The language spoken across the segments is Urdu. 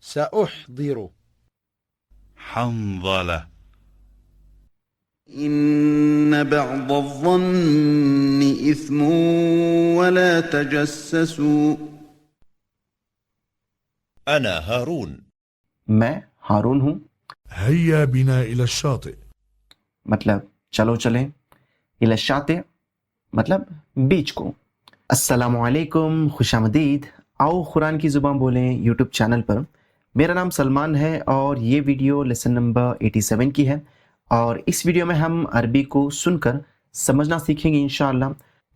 سأحضر. حنظلة. إن بعض الظن إثم ولا تجسسوا. أنا هارون. میں ہارون ہوں. هيا بنا إلى الشاطئ. مطلب چلو چلیں. الى الشاطئ مطلب بیچ کو. السلام علیکم، خوش آمدید. آؤ قرآن کی زبان بولیں یوٹیوب چینل پر. میرا نام سلمان ہے اور یہ ویڈیو لیسن نمبر 87 کی ہے، اور اس ویڈیو میں ہم عربی کو سن کر سمجھنا سیکھیں گے انشاءاللہ.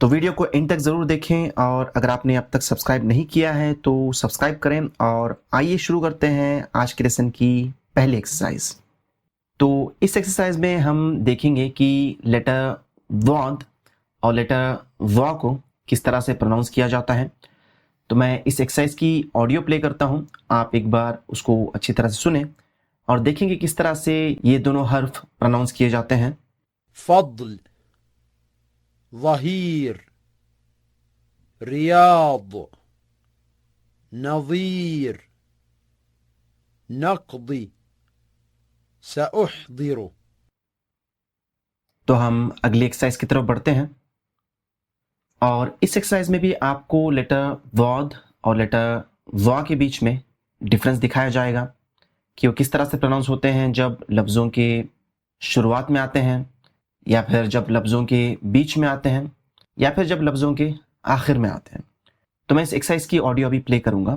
تو ویڈیو کو اینڈ تک ضرور دیکھیں، اور اگر آپ نے اب تک سبسکرائب نہیں کیا ہے تو سبسکرائب کریں. اور آئیے شروع کرتے ہیں آج کے لیسن کی پہلی ایکسرسائز. تو اس ایکسرسائز میں ہم دیکھیں گے کہ لیٹر واد اور لیٹر وا کو کس طرح سے پروناؤنس کیا جاتا ہے. تو میں اس ایکسرسائز کی آڈیو پلے کرتا ہوں، آپ ایک بار اس کو اچھی طرح سے سنیں اور دیکھیں گے کس طرح سے یہ دونوں حرف پروناؤنس کیے جاتے ہیں. فضل، ظهير، رياض، نظير، نقضي، سأحضر. تو ہم اگلی ایکسرسائز کی طرف بڑھتے ہیں، اور اس ایکسرسائز میں بھی آپ کو لیٹر واد اور لیٹر وا کے بیچ میں ڈفرنس دکھایا جائے گا کہ وہ کس طرح سے پروناؤنس ہوتے ہیں جب لفظوں کے شروعات میں آتے ہیں، یا پھر جب لفظوں کے بیچ میں آتے ہیں، یا پھر جب لفظوں کے آخر میں آتے ہیں. تو میں اس ایکسرسائز کی آڈیو ابھی پلے کروں گا.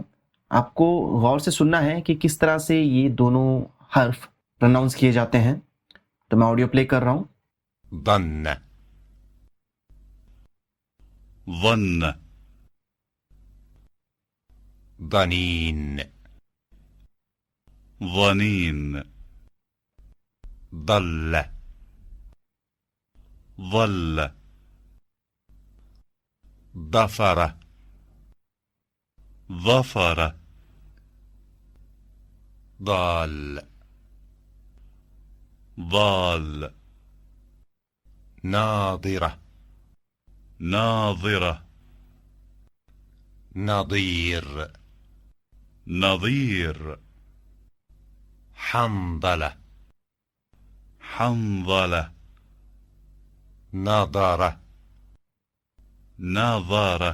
آپ کو غور سے سننا ہے کہ کس طرح سے یہ دونوں حرف پروناؤنس کیے جاتے ہیں. تو میں آڈیو پلے کر رہا ہوں. ظن، ظن، ظنين، ظنين، ضل، ظل، ظفر، ظفر، ضال، ضال، ناظرة، ناظرة، نظير، نظير، حنظلة، حنظلة، نظرة، نظرة،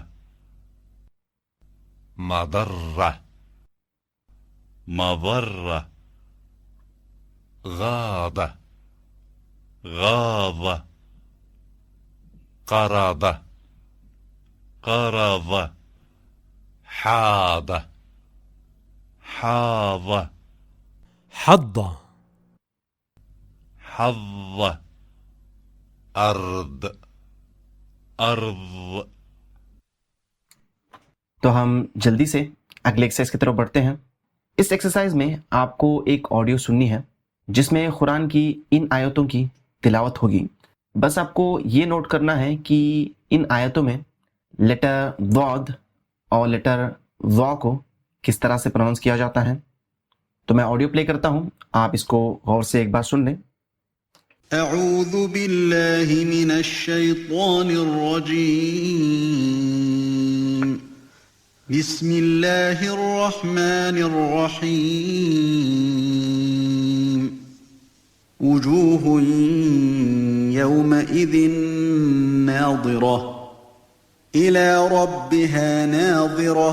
مضرة، مضرة، غاضة، غاضة، قرضة، قرضة، حاضة، حاضة، حضة. حظة، أرض، أرض. تو ہم جلدی سے اگلے ایکسرسائز کی طرف بڑھتے ہیں. اس ایکسرسائز میں آپ کو ایک آڈیو سننی ہے جس میں قرآن کی ان آیتوں کی تلاوت ہوگی. بس آپ کو یہ نوٹ کرنا ہے کہ ان آیتوں میں لیٹر واد اور لیٹر وا کو کس طرح سے پروناؤنس کیا جاتا ہے. تو میں آڈیو پلے کرتا ہوں، آپ اس کو غور سے ایک بار سن لیں. اعوذ باللہ من الشیطان الرجیم. بسم اللہ الرحمن الرحیم. وجوہ یومئذ ناظرہ إلى ربها ناظرة.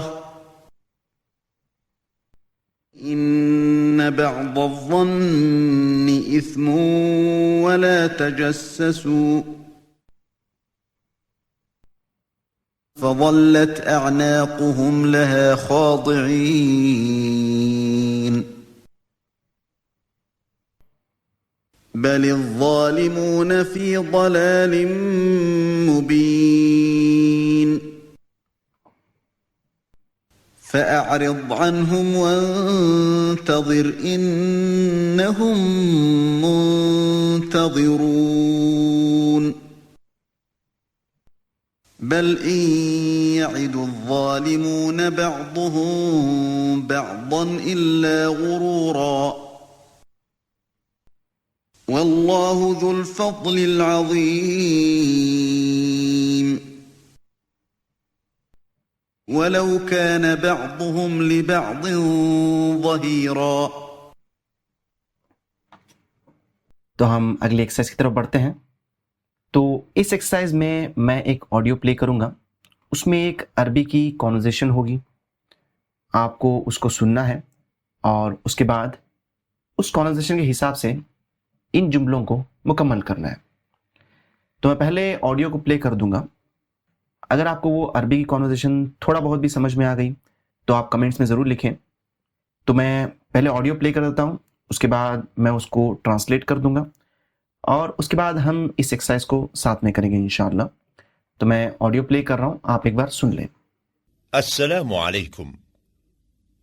إن بعض الظن إثم ولا تجسسوا. فظلت أعناقهم لها خاضعين. بل الظالمون في ضلال مبين. فأعرض عنهم وانتظر إنهم منتظرون. بل إن يعد الظالمون بعضهم بعضا إلا غرورا. والله ذو الفضل العظيم. ولو كان بعضهم لبعض ظهيرا. تو ہم اگلی ایکسرسائز کی طرف بڑھتے ہیں. تو اس ایکسرسائز میں ایک آڈیو پلے کروں گا. اس میں ایک عربی کی کانورزیشن ہوگی. آپ کو اس کو سننا ہے اور اس کے بعد اس کانورزیشن کے حساب سے ان جملوں کو مکمل کرنا ہے. تو میں پہلے آڈیو کو پلے کر دوں گا. اگر آپ کو وہ عربی کی کانورزیشن تھوڑا بہت بھی سمجھ میں آ گئی تو آپ کمنٹس میں ضرور لکھیں. تو میں پہلے آڈیو پلے کر دیتا ہوں, اس کے بعد میں اس کو ٹرانسلیٹ کر دوں گا اور اس کے بعد ہم اس ایکسرسائز کو ساتھ میں کریں گے انشاءاللہ. تو میں آڈیو پلے کر رہا ہوں, آپ ایک بار سن لیں. السلام عليكم.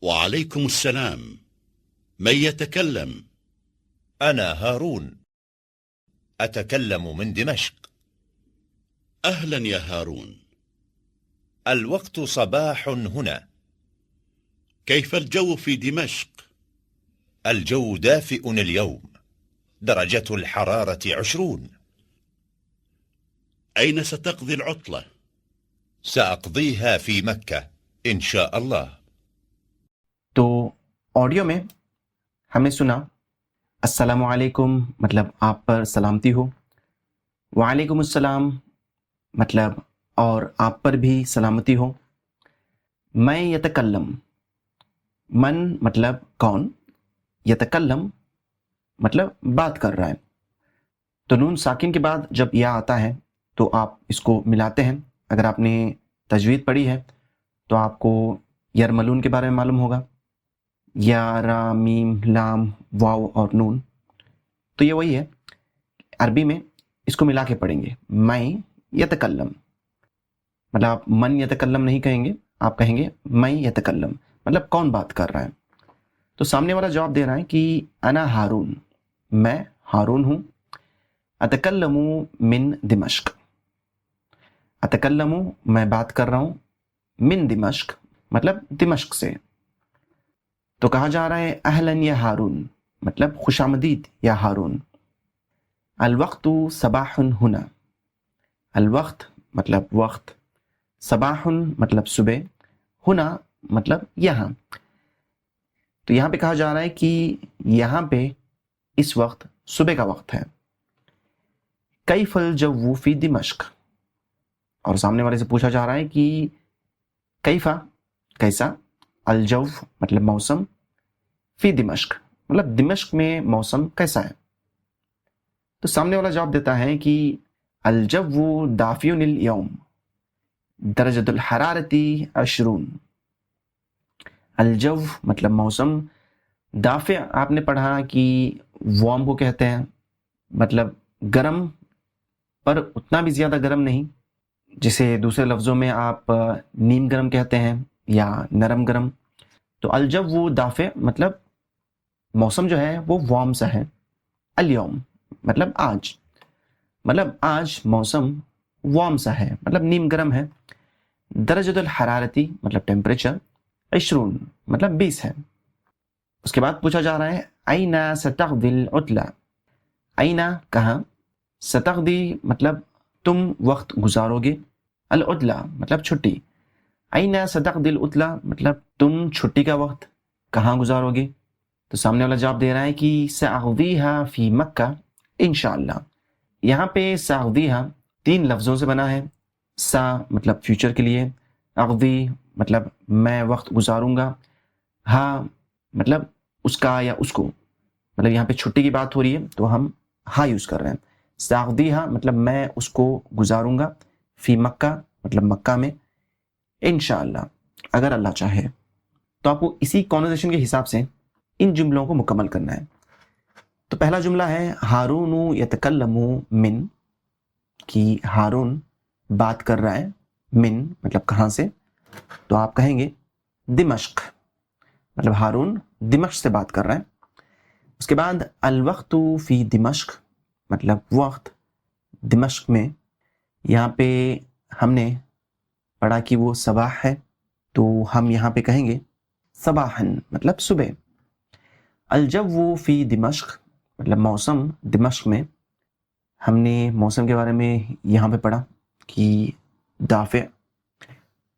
وعليكم السلام. من يتكلم؟ أنا هارون، أتكلم من دمشق. أهلا يا هارون. الوقت صباح هنا. كيف الجو في دمشق؟ الجو دافئ اليوم، درجة الحرارة 20. أين ستقضي العطلة؟ سأقضيها في مكة إن شاء الله. تو آڈیو میں ہم نے سنا السلام علیکم مطلب آپ پر سلامتی ہو, وعلیکم السلام مطلب اور آپ پر بھی سلامتی ہو. میں یتکلم, من مطلب کون, یتکلم مطلب بات کر رہا ہے. تو نون ساکن کے بعد جب یا آتا ہے تو آپ اس کو ملاتے ہیں. اگر آپ نے تجوید پڑھی ہے تو آپ کو یرملون کے بارے میں معلوم ہوگا, یا را میم لام واو اور نون. تو یہ وہی ہے, عربی میں اس کو ملا کے پڑھیں گے. میں یتکلم مطلب آپ من یتکلم نہیں کہیں گے, آپ کہیں گے میں یتکلم مطلب کون بات کر رہا ہے. تو سامنے والا جواب دے رہا ہے کہ انا ہارون, میں ہارون ہوں. اتکلم من دمشق, اتکلم میں بات کر رہا ہوں, من دمشق مطلب دمشق سے. تو کہا جا رہا ہے اہلاً یا ہارون مطلب خوش آمدید یا ہارون. الوقت صباح ہنا, الوقت مطلب وقت, صباح مطلب صبح, ہنا مطلب یہاں. تو یہاں پہ کہا جا رہا ہے کہ یہاں پہ اس وقت صبح کا وقت ہے. کیف الجو فی دمشق, اور سامنے والے سے پوچھا جا رہا ہے کہ کیفا کیسا, الجو مطلب موسم, فی دمشق مطلب دمشق میں موسم کیسا ہے. تو سامنے والا جواب دیتا ہے کہ الجو دافع اليوم, درجۃ الحرارت 20. الجو مطلب موسم, دافع آپ نے پڑھا کہ وارم کو کہتے ہیں مطلب گرم پر اتنا بھی زیادہ گرم نہیں, جسے دوسرے لفظوں میں آپ نیم گرم کہتے ہیں یا نرم گرم. تو الجو دافع مطلب موسم جو ہے وہ وارم سا ہے. الیوم مطلب آج, مطلب آج موسم وارم سا ہے مطلب نیم گرم ہے. درجۃ الحرارتی مطلب ٹیمپریچر 20 مطلب 20 ہے. اس کے بعد پوچھا جا رہا ہے اینا ستقضی العطلہ, اینا کہاں, ستقضی مطلب تم وقت گزارو گے, العطلہ مطلب چھٹی. اینا ستقضی العطلہ مطلب تم چھٹی کا وقت کہاں گزارو گے. تو سامنے والا جواب دے رہا ہے کہ سأقضیہا فی مکہ انشاءاللہ. یہاں پہ سأقضیہا 3 لفظوں سے بنا ہے. سا مطلب فیوچر کے لیے, اقضی مطلب میں وقت گزاروں گا, ہاں مطلب اس کا یا اس کو, مطلب یہاں پہ چھٹی کی بات ہو رہی ہے تو ہم ہاں یوز کر رہے ہیں. سأقضیہا مطلب میں اس کو گزاروں گا, فی مکہ مطلب مکہ میں, انشاءاللہ اگر اللہ چاہے. تو آپ کو اسی کانورسیشن کے حساب سے ان جملوں کو مکمل کرنا ہے. تو پہلا جملہ ہے ہارون یتکلم من, کہ ہارون بات کر رہا ہے, من مطلب کہاں سے. تو آپ کہیں گے دمشق مطلب ہارون دمشق سے بات کر رہا ہے. اس کے بعد الوقت فی دمشق مطلب وقت دمشق میں. یہاں پہ ہم نے پڑھا کہ وہ صباح ہے تو ہم یہاں پہ کہیں گے صباحن مطلب صبح. الجو فی دمشق مطلب موسم دمشق میں. ہم نے موسم کے بارے میں یہاں پہ پڑھا کہ دافع,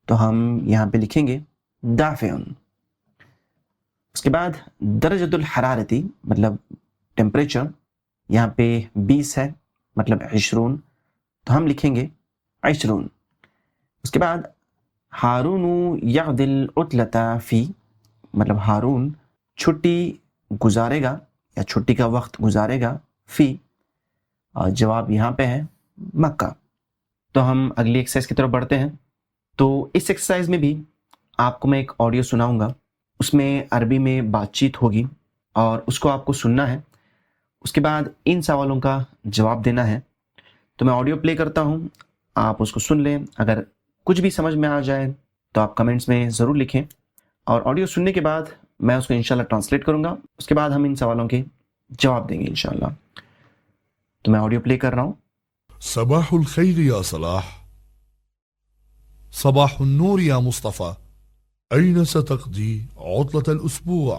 تو ہم یہاں پہ لکھیں گے دافعن. اس کے بعد درجۃ الحرارتی مطلب ٹیمپریچر یہاں پہ 20 ہے مطلب 20، تو ہم لکھیں گے 20. اس کے بعد ہارون یغدی العطلۃ فی مطلب ہارون چھٹی گزارے گا یا چھٹی کا وقت گزارے گا فی، اور جواب یہاں پہ ہے مکہ. تو ہم اگلی ایکسرسائز کی طرف بڑھتے ہیں. تو اس ایکسرسائز میں بھی آپ کو میں ایک آڈیو سناؤں گا، اس میں عربی میں بات چیت ہوگی اور اس کو آپ کو سننا ہے. اس کے بعد ان سوالوں کا جواب دینا ہے. تو میں آڈیو پلے کرتا ہوں، آپ اس کو سن لیں. اگر کچھ بھی سمجھ میں آ جائے تو آپ کمنٹس میں ضرور لکھیں، اور آڈیو سننے کے بعد میں اس کو انشاءاللہ ٹرانسلیٹ کروں گا. اس کے بعد ہم ان سوالوں کے جواب دیں گے انشاءاللہ. تو میں آڈیو پلے کر رہا ہوں. صباح الخير يا صلاح. صباح النور يا مصطفى. أين ستقضي عطلة الأسبوع؟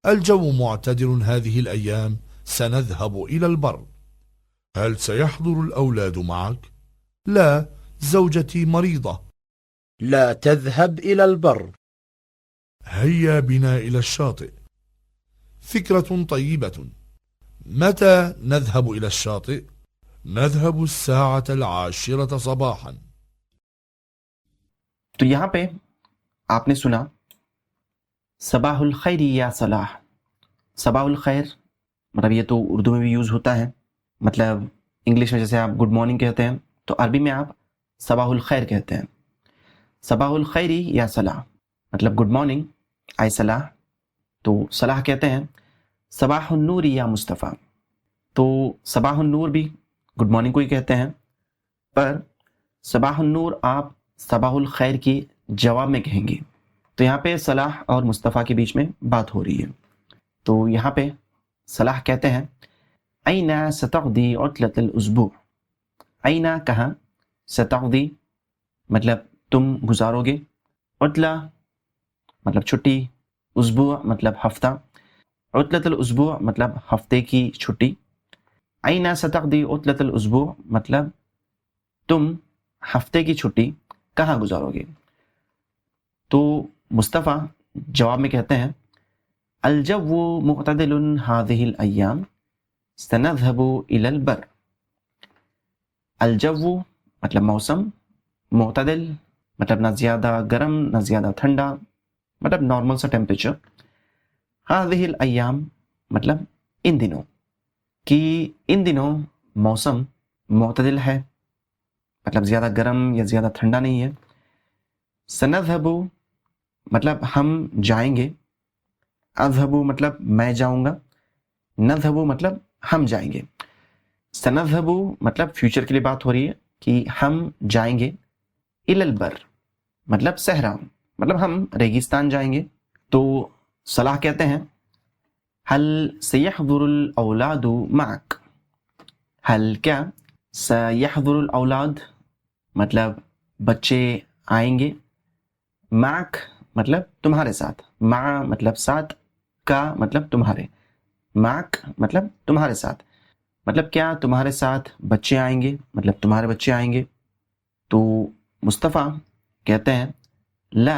الجو معتدل هذه الأيام، سنذهب إلى البر. هل سيحضر الأولاد معك؟ لا، زوجتي مريضة. لا تذهب إلى البر. هيا بنا إلى الشاطئ. فكرة طيبة. متى نذهب إلى الشاطئ؟ نذهب الساعة 10 صباحا. تو یہاں پہ آپ نے سنا صباح الخیر یا صلاح. صباح الخیر مطلب یہ تو اردو میں بھی یوز ہوتا ہے، مطلب انگلش میں جیسے آپ گڈ مارننگ کہتے ہیں تو عربی میں آپ صباح الخیر کہتے ہیں. صباح الخیر یا صلاح مطلب گڈ مارننگ آئی صلاح. تو صلاح کہتے ہیں صباح النور یا مصطفیٰ. تو صباح النور بھی گڈ مارننگ کو ہی کہتے ہیں، پر صباح النور آپ صباح الخیر کی جواب میں کہیں گے. تو یہاں پہ صلاح اور مصطفیٰ کے بیچ میں بات ہو رہی ہے. تو یہاں پہ صلاح کہتے ہیں این ستقضی عطلۃ الاسبوع. این کہاں، ستقضی مطلب تم گزارو گے، عطلہ مطلب چھٹی، اسبوع مطلب ہفتہ، عطلۃ الاسبوع مطلب ہفتے کی چھٹی. این ستقضی عطلۃ الاسبوع مطلب تم ہفتے کی چھٹی کہاں گزارو گے. تو مصطفیٰ جواب میں کہتے ہیں الجو معتدل هذه الأيام، سنذهب إلى البر. الجو مطلب موسم، معتدل مطلب نہ زیادہ گرم نہ زیادہ ٹھنڈا، مطلب نارمل سا ٹیمپریچر. هذه الأيام مطلب ان دنوں، کہ ان دنوں موسم معتدل ہے مطلب زیادہ گرم یا زیادہ ٹھنڈا نہیں ہے. سنذهب مطلب ہم جائیں گے، اذهب مطلب میں جاؤں گا، نذهب مطلب ہم جائیں گے. سنذهب مطلب فیوچر کے لیے بات ہو رہی ہے کہ ہم جائیں گے. الی البر مطلب صحرا، مطلب ہم ریگستان جائیں گے. تو صلاح کہتے ہیں هل سيحضر الاولاد معك. هل کیا، سيحضر الاولاد مطلب بچے آئیں گے، معك مطلب تمہارے ساتھ، مع مطلب ساتھ، کا مطلب تمہارے، معك مطلب تمہارے ساتھ، مطلب کیا تمہارے ساتھ بچے آئیں گے، مطلب تمہارے بچے آئیں گے. تو مصطفیٰ کہتے ہیں لا،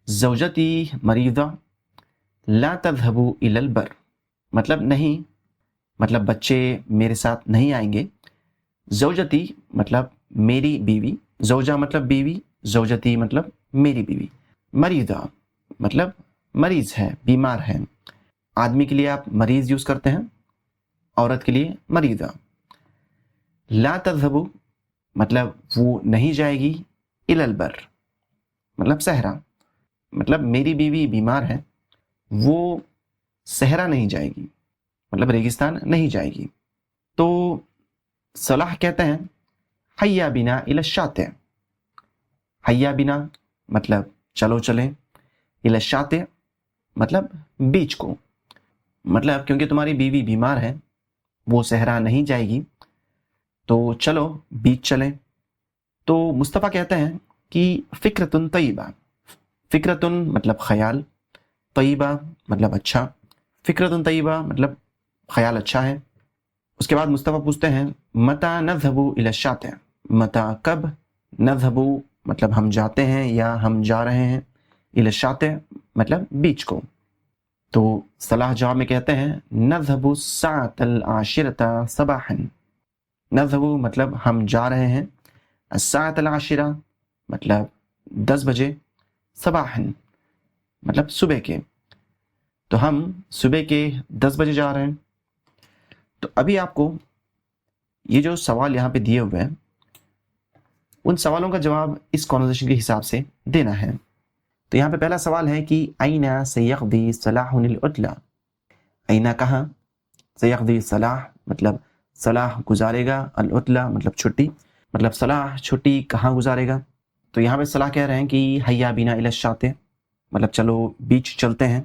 زوجتی مریضہ، لا تذهب الى البر مطلب نہیں، مطلب بچے میرے ساتھ نہیں آئیں گے. زوجتی مطلب میری بیوی، زوجہ مطلب بیوی، زوجتی مطلب میری بیوی. مریضہ مطلب مریض ہے، بیمار ہے. آدمی کے لیے آپ مریض یوز کرتے ہیں، عورت کے لیے مریضہ. لا تذهب مطلب وہ نہیں جائے گی، الی البر مطلب صحرا، مطلب میری بیوی بیمار ہے، وہ صحرا نہیں جائے گی، مطلب ریگستان نہیں جائے گی. تو صلاح کہتے ہیں حیا بنا الی الشاطئ. حیا بنا مطلب چلو چلیں، الی الشاطئ مطلب بیچ کو، مطلب کیونکہ تمہاری بیوی بیمار ہے، وہ صحرا نہیں جائے گی، تو چلو بیچ چلیں. تو مصطفیٰ کہتے ہیں کہ فکرتن طیبہ. فکرتن مطلب خیال، طیبہ مطلب اچھا. فکرتن طیبہ مطلب خیال اچھا ہے. اس کے بعد مصطفیٰ پوچھتے ہیں متی نذهب الی الشاطئ. متی کب، نذهب مطلب ہم جاتے ہیں یا ہم جا رہے ہیں، الی الشاطئ مطلب بیچ کو. تو صلاح جواب میں کہتے ہیں نذهب الساعة العاشرة صباحا. نذهب مطلب ہم جا رہے ہیں، الساعة العاشرة مطلب 10 بجے، صباحا مطلب صبح کے. تو ہم صبح کے 10 بجے جا رہے ہیں. تو ابھی آپ کو یہ جو سوال یہاں پہ دیے ہوئے ہیں ان سوالوں کا جواب اس کانورسیشن کے حساب سے دینا ہے. تو یہاں پہ پہلا سوال ہے کہ اینا سیقضی صلاح العطلہ. اینا کہاں، سیقضی صلاح مطلب صلاح گزارے گا، العطلہ مطلب چھٹی، مطلب صلاح چھٹی کہاں گزارے گا. تو یہاں پہ صلاح کہہ رہے ہیں کہ حیا بینا الی الشاطئ مطلب چلو بیچ چلتے ہیں.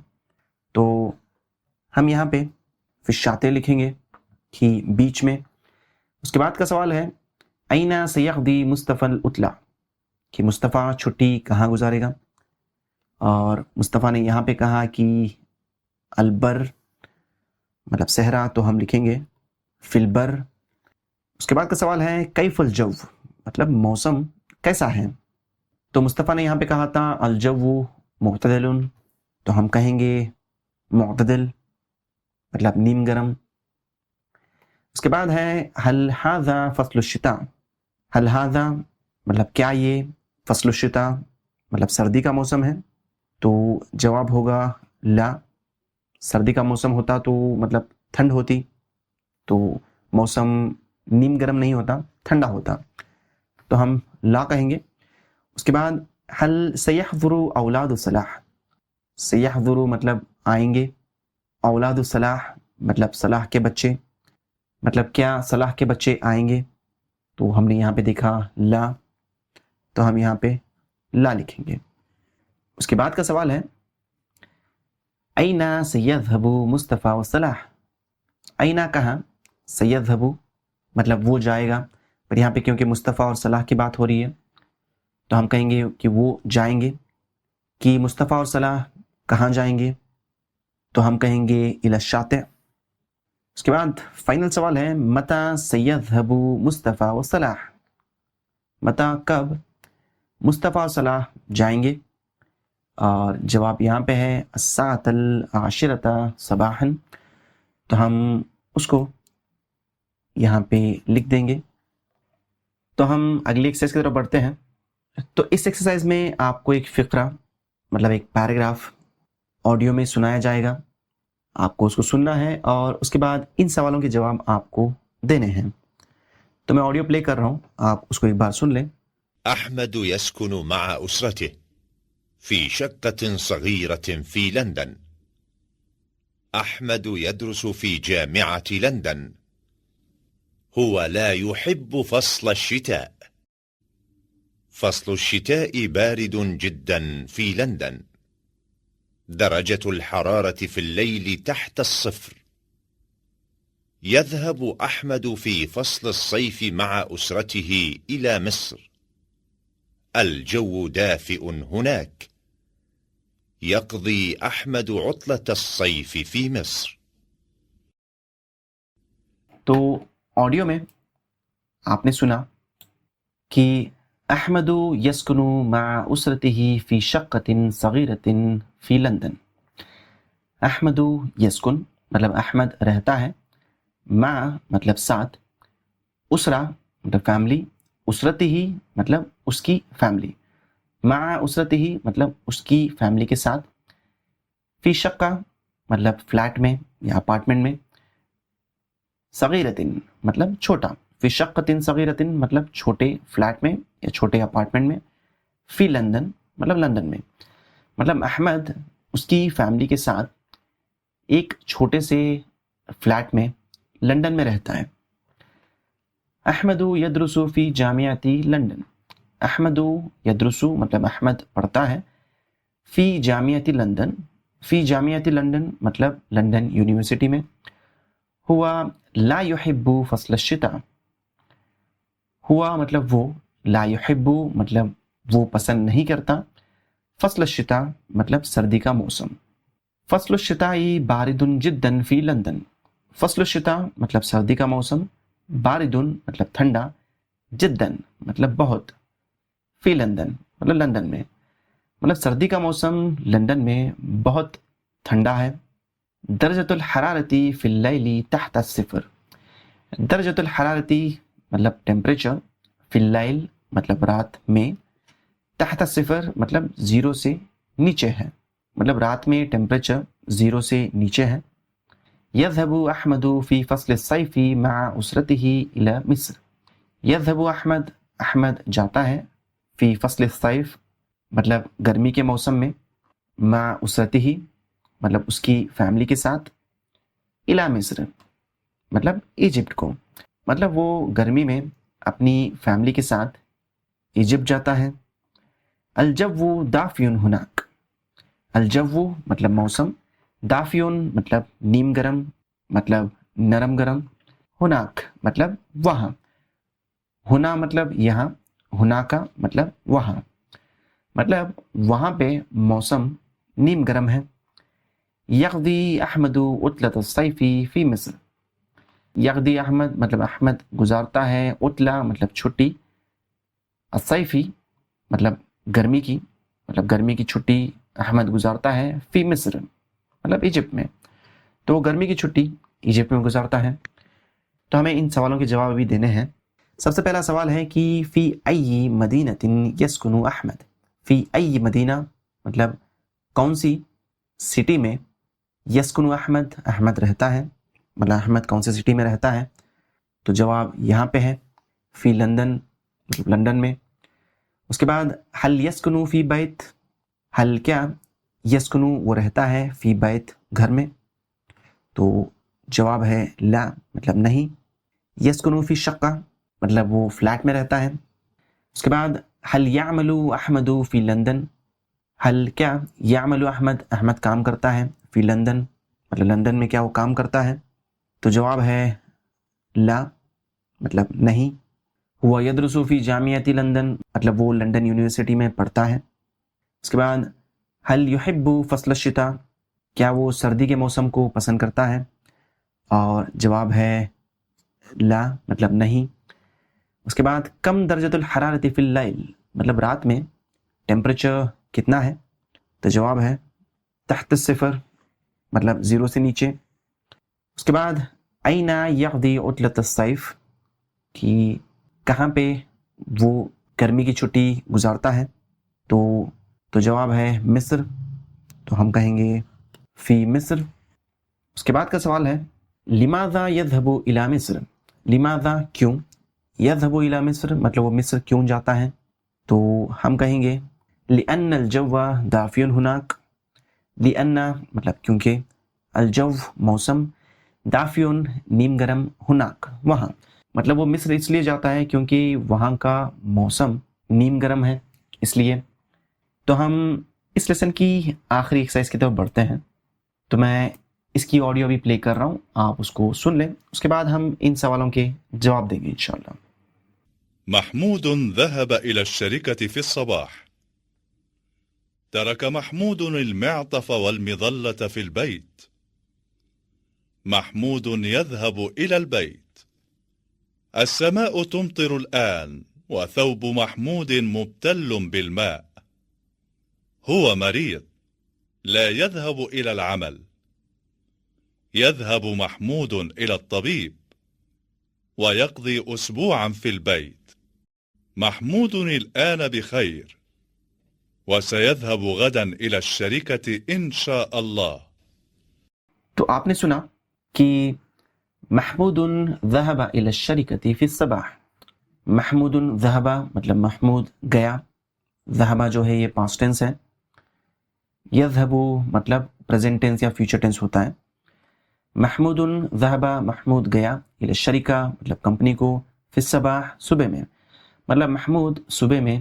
تو ہم یہاں پہ فی الشاطئ لکھیں گے کہ بیچ میں. اس کے بعد کا سوال ہے اینا سیقضی مصطفی العطلہ کہ مصطفیٰ چھٹی کہاں گزارے گا. اور مصطفیٰ نے یہاں پہ کہا کہ البر مطلب صحرا، تو ہم لکھیں گے فی البر. اس کے بعد کا سوال ہے کیف الجو مطلب موسم کیسا ہے. تو مصطفیٰ نے یہاں پہ کہا تھا الجو معتدل، تو ہم کہیں گے معتدل مطلب نیم گرم. اس کے بعد ہے هل هذا فصل الشتاء. هل هذا مطلب کیا یہ فصل الشتاء مطلب سردی کا موسم ہے. تو جواب ہوگا لا. سردی کا موسم ہوتا تو مطلب ٹھنڈ ہوتی، تو موسم نیم گرم نہیں ہوتا، ٹھنڈا ہوتا. تو ہم لا کہیں گے. اس کے بعد هل سيحضر اولاد صلاح. سيحضر مطلب آئیں گے، اولاد صلاح مطلب صلاح کے بچے، مطلب کیا صلاح کے بچے آئیں گے. تو ہم نے یہاں پہ دیکھا لا، تو ہم یہاں پہ لا لکھیں گے. اس کے بعد کا سوال ہے اینا سیذهب مصطفیٰ و صلاح. اینا کہاں، سیذهب مطلب وہ جائے گا، پر یہاں پہ کیونکہ مصطفیٰ اور صلاح کی بات ہو رہی ہے تو ہم کہیں گے کہ وہ جائیں گے. کہ مصطفیٰ اور صلاح کہاں جائیں گے، تو ہم کہیں گے الی الشاطئ. اس کے بعد فائنل سوال ہے متی سیذهب مصطفیٰ و صلاح. متی کب مصطفیٰ اور صلاح جائیں گے. اور جواب یہاں پہ ہے الساعة العاشرة صباحا. تو ہم اس کو یہاں پہ لکھ دیں گے. تو ہم اگلی ایکسرسائز کی طرف بڑھتے ہیں. تو اس ایکسرسائز میں آپ کو ایک فقرہ مطلب ایک پیراگراف آڈیو میں سنایا جائے گا. آپ کو اس کو سننا ہے اور اس کے بعد ان سوالوں کے جواب آپ کو دینے ہیں. تو میں آڈیو پلے کر رہا ہوں، آپ اس کو ایک بار سن لیں. أحمد يسكن مع أسرته في شقة صغيرة في لندن. أحمد يدرس في جامعة لندن. هو لا يحب فصل الشتاء. فصل الشتاء بارد جدا في لندن. درجة الحرارة في الليل تحت الصفر. يذهب أحمد في فصل الصيف مع أسرته إلى مصر. الجو دافئ هناك. يقضي أحمد عطلة الصيف في مصر. تو آڈیو میں آپ نے سنا کہ احمد یسکن مع اسرته فی شقة صغیرة فی لندن. احمد یسکن مطلب احمد رہتا ہے، مع مطلب ساتھ، اسرہ مطلب فیملی، اسرته مطلب اس کی فیملی، مع اسرته مطلب اس کی فیملی کے ساتھ، فی شقہ مطلب فلیٹ میں یا اپارٹمنٹ میں، صغیرۃ مطلب چھوٹا، فی شقۃ صغیرۃ مطلب چھوٹے فلیٹ میں یا چھوٹے اپارٹمنٹ میں، فی لندن مطلب لندن میں. مطلب احمد اس کی فیملی کے ساتھ ایک چھوٹے سے فلیٹ میں لندن میں رہتا ہے. احمد یدرس فی جامعۃ لندن. احمد یدرس مطلب احمد پڑھتا ہے، فی جامعۃ لندن، فی جامعۃ لندن مطلب لندن یونیورسٹی میں. ہوا لا يحب فصل الشتاء. ہوا مطلب وہ، لا يحب مطلب وہ پسند نہیں کرتا، فصل الشتاء مطلب سردی کا موسم. فصل الشتاء بارد جدا فی لندن. فصل الشتاء مطلب سردی کا موسم، بارد مطلب ٹھنڈا، جدا مطلب بہت، فی لندن مطلب لندن میں، مطلب سردی کا موسم لندن میں بہت ٹھنڈا ہے. درجۃ الحرارتی فی اللیل تحت الصفر. درجۃ الحرارتی مطلب ٹیمپریچر، فی اللیل مطلب رات میں، تحت الصفر مطلب 0 سے نیچے ہے، مطلب رات میں ٹیمپریچر 0 سے نیچے ہے. یذهب احمد فی فصل الصیف مع اسرته الى مصر. یذهب احمد، احمد جاتا ہے، فی فصل الصیف مطلب گرمی کے موسم میں، مع اسرته مطلب اس کی فیملی کے ساتھ، الى مصر مطلب ایجپٹ کو، مطلب وہ گرمی میں اپنی فیملی کے ساتھ ایجپٹ جاتا ہے. الجو دافیون ہناک. الجو مطلب موسم، دافیون مطلب نیم گرم مطلب نرم گرم، ہناک مطلب وہاں، ہنا مطلب یہاں، ہناکا مطلب وہاں، مطلب وہاں پہ موسم نیم گرم ہے. یقضی احمد عطلۃ الصیف فی مصر. یقضی احمد مطلب احمد گزارتا ہے، عطلہ مطلب چھٹی، الصیفی مطلب گرمی کی، مطلب گرمی کی چھٹی احمد گزارتا ہے، فی مصر مطلب ایجپٹ میں، تو وہ گرمی کی چھٹی ایجپٹ میں گزارتا ہے. تو ہمیں ان سوالوں کے جواب بھی دینے ہیں. سب سے پہلا سوال ہے کہ فی ای مدینۃ یسکن احمد. فی ای مدینہ مطلب کون سی سٹی میں، یسکن احمد احمد رہتا ہے، مطلب احمد کون سی سٹی میں رہتا ہے. تو جواب یہاں پہ ہے فی لندن مطلب لندن میں. اس کے بعد حل یسکنو فی بیت. حل کیا، یسکنو وہ رہتا ہے، فی بیت گھر میں. تو جواب ہے لا مطلب نہیں. یسکنو فی شقہ مطلب وہ فلیٹ میں رہتا ہے. اس کے بعد حل یعمل احمد فی لندن. حل کیا، یعمل احمد احمد کام کرتا ہے، فی لندن مطلب لندن میں کیا وہ کام کرتا ہے. تو جواب ہے لا مطلب نہیں. ہوا یدرس فی جامعۃ لندن مطلب وہ لندن یونیورسٹی میں پڑھتا ہے. اس کے بعد حل یحب فصل الشتاء، کیا وہ سردی کے موسم کو پسند کرتا ہے، اور جواب ہے لا مطلب نہیں. اس کے بعد کم درجۃ الحرارت فی اللیل مطلب رات میں ٹیمپریچر کتنا ہے. تو جواب ہے تحت الصفر مطلب 0 سے نیچے. اس کے بعد این یقضی عطلۃ الصیف، کہ کہاں پہ وہ گرمی کی چھٹی گزارتا ہے. تو جواب ہے مصر، تو ہم کہیں گے فی مصر. اس کے بعد کا سوال ہے لماذا یذهب الی مصر. لماذا کیوں، یذهب الی مصر مطلب وہ مصر کیوں جاتا ہے. تو ہم کہیں گے لأن الجو دافی ہناک. لأن مطلب کیونکہ، الجو موسم، دافی نیم گرم، ہناک وہاں، مطلب وہ مصر اس لیے جاتا ہے کیونکہ وہاں کا موسم نیم گرم ہے اس لیے. تو ہم اس لیسن کی آخری ایکسرسائز کی طرف بڑھتے ہیں. تو میں اس کی آڈیو بھی پلے کر رہا ہوں، آپ اس کو سن لیں. اس کے بعد ہم ان سوالوں کے جواب دیں گے انشاءاللہ. محمود ذهب إلى الشركة في الصباح. ترك محمود المعطف والمظلة في البيت. محمود يذهب إلى البيت. السماء تمطر الآن وثوب محمود مبتل بالماء. هو مريض لا يذهب إلى العمل. يذهب محمود إلى الطبيب ويقضي أسبوعا في البيت. محمود الآن بخير وسيذهب غدا إلى الشركة إن شاء الله. تو آپ نے سنا کہ محمود ذهب إلى الشركة في الصباح. محمود ذهب مطلب محمود گیا، ذهب جو ہے یہ پاسٹ ٹینس ہے، یذهب مطلب پریزنٹ ٹینس یا فیوچر ٹینس ہوتا ہے. محمود ذهب محمود گیا، الى الشركة مطلب کمپنی کو، فی الصباح صبح میں، مطلب محمود صبح میں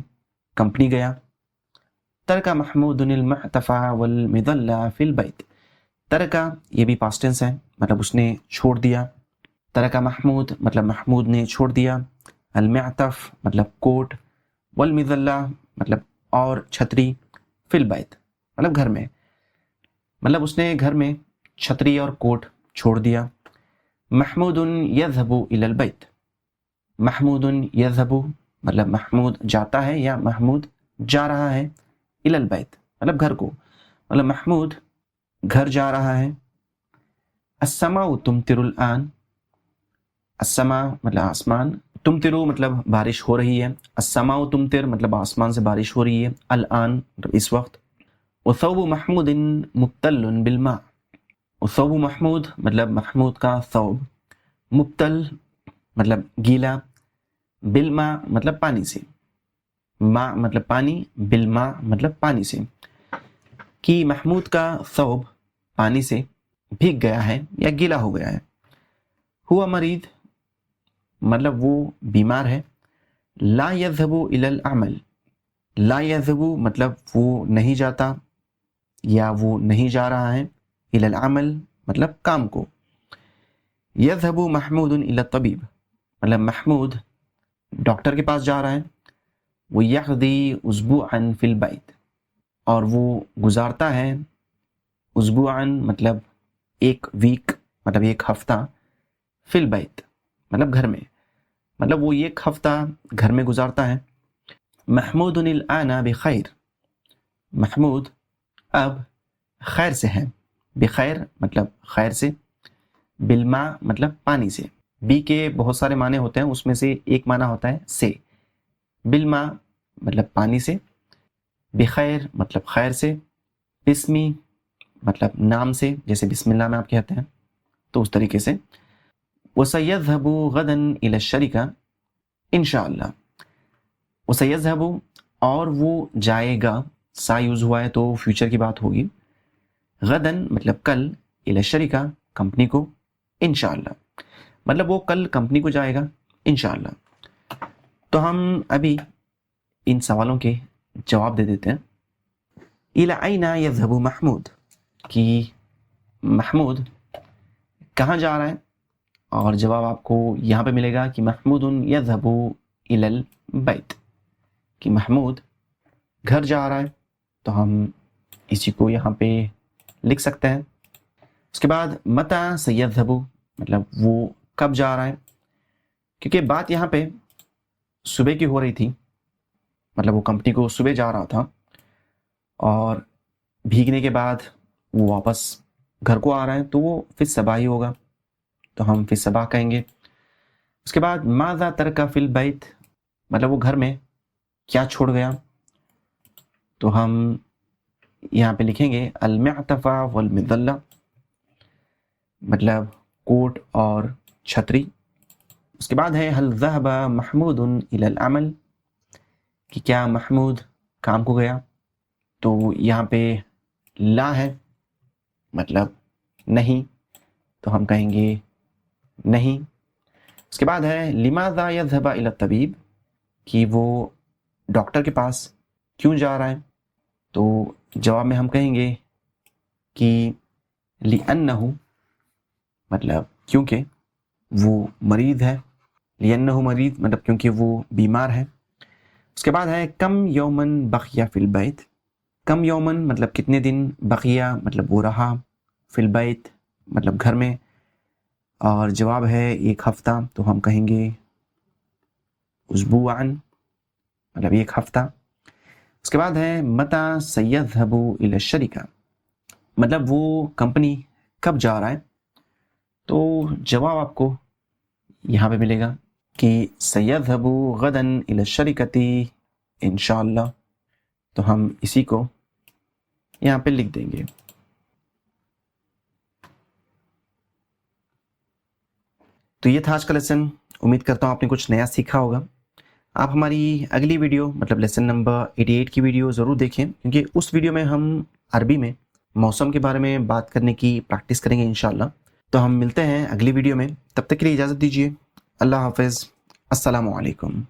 کمپنی گیا. ترک محمود المعطف والمظلة فی البیت. ترک یہ بھی پاسٹ ٹینس ہے، مطلب اس نے چھوڑ دیا. ترک محمود مطلب محمود نے چھوڑ دیا. المعطف مطلب کوٹ، والمظلہ مطلب اور چھتری، فی البیت مطلب گھر میں، مطلب اس نے گھر میں چھتری اور کوٹ چھوڑ دیا. محمود یذهب الى البیت. محمود یذهب مطلب محمود جاتا ہے یا محمود جا رہا ہے، الی البیت مطلب گھر کو، مطلب محمود گھر جا رہا ہے۔ السماء تمطر الآن، السماء مطلب آسمان، تمطر مطلب بارش ہو رہی ہے، السماء تمطر مطلب آسمان سے بارش ہو رہی ہے، الآن مطلب اس وقت۔ وثوب محمود مبتل بالماء، وثوب محمود مطلب محمود کا ثوب، مبتل مطلب گیلا، بالماء مطلب پانی سے، ماء مطلب پانی، بالماء مطلب پانی سے، کہ محمود کا ثوب پانی سے بھیگ گیا ہے یا گیلا ہو گیا ہے۔ ہوا مرید مطلب وہ بیمار ہے، لا یذهب الی العمل، لا یذهب مطلب وہ نہیں جاتا یا وہ نہیں جا رہا ہے، الی العمل مطلب کام کو۔ یذهب محمود الی الطبیب مطلب محمود ڈاکٹر کے پاس جا رہا ہے۔ وہ یقضی اسبوعا فی البیت، اور وہ گزارتا ہے اسبوعا مطلب ایک ویک مطلب ایک ہفتہ، فی البیت مطلب گھر میں، مطلب وہ ایک ہفتہ گھر میں گزارتا ہے۔ محمود الآن بخیر، محمود اب خیر سے ہے، بخیر مطلب خیر سے، بالماء مطلب پانی سے، بی کے بہت سارے معنی ہوتے ہیں، اس میں سے ایک معنی ہوتا ہے سے، بالماء مطلب پانی سے، بخیر مطلب خیر سے، بسمی مطلب نام سے، جیسے بسم اللہ میں آپ کہتے ہیں تو اس طریقے سے۔ وَسَيَذْهَبُ غَدًا إِلَى الشَّرِكَةِ انشاءاللہ، وَسَيَذْهَبُ اور وہ جائے گا، سا یوز ہوا ہے تو فیوچر کی بات ہوگی، غدن مطلب کل، إِلَى الشَّرِكَةِ کمپنی کو، انشاءاللہ مطلب وہ کل کمپنی کو جائے گا انشاءاللہ۔ تو ہم ابھی ان سوالوں کے جواب دے دیتے ہیں۔ إِلَى أَيْنَ يَذْهَبُ محمود، کہ محمود کہاں جا رہا ہے، اور جواب آپ کو یہاں پہ ملے گا کہ محمود یذهب إلى البیت، کہ محمود گھر جا رہا ہے، تو ہم اسی کو یہاں پہ لکھ سکتے ہیں۔ اس کے بعد متى سيذهب مطلب وہ کب جا رہا ہے، کیونکہ بات یہاں پہ صبح کی ہو رہی تھی، مطلب وہ کمپنی کو صبح جا رہا تھا، اور بھیگنے کے بعد وہ واپس گھر کو آ رہا ہے، تو وہ فی الصباح ہی ہوگا، تو ہم فی الصباح کہیں گے۔ اس کے بعد ماذا ترک فی البیت مطلب وہ گھر میں کیا چھوڑ گیا، تو ہم یہاں پہ لکھیں گے المعطف والمظلہ مطلب کوٹ اور چھتری۔ اس کے بعد ہے هل ذهب محمود الى العمل، کہ کیا محمود کام کو گیا، تو یہاں پہ لا ہے مطلب نہیں، تو ہم کہیں گے نہیں۔ اس کے بعد ہے لماذا يذهب الى الطبيب، کہ وہ ڈاکٹر کے پاس کیوں جا رہا ہے، تو جواب میں ہم کہیں گے کہ لأنه مطلب کیونکہ وہ مریض ہے، لأنه مریض مطلب کیونکہ وہ بیمار ہے۔ اس کے بعد ہے کم یومن بقیہ فی البیت، کم یومن مطلب کتنے دن، بقیہ مطلب وہ رہا، فی البیت مطلب گھر میں، اور جواب ہے ایک ہفتہ، تو ہم کہیں گے اسبوعاً مطلب ایک ہفتہ۔ اس کے بعد ہے متى سيذهب الى الشركة، مطلب وہ کمپنی کب جا رہا ہے، تو جواب آپ کو یہاں پہ ملے گا کہ سيذهب غدا الى الشركة انشاءاللہ، تو ہم اسی کو یہاں پہ لکھ دیں گے۔ تو یہ تھا آج کا لیسن، امید کرتا ہوں آپ نے کچھ نیا سیکھا ہوگا۔ آپ ہماری اگلی ویڈیو مطلب لیسن نمبر 88 کی ویڈیو ضرور دیکھیں، کیونکہ اس ویڈیو میں ہم عربی میں موسم کے بارے میں بات کرنے کی پریکٹس کریں گے انشاءاللہ۔ تو ہم ملتے ہیں اگلی ویڈیو میں، تب تک کے لیے اجازت دیجیے، اللہ حافظ، السلام علیکم۔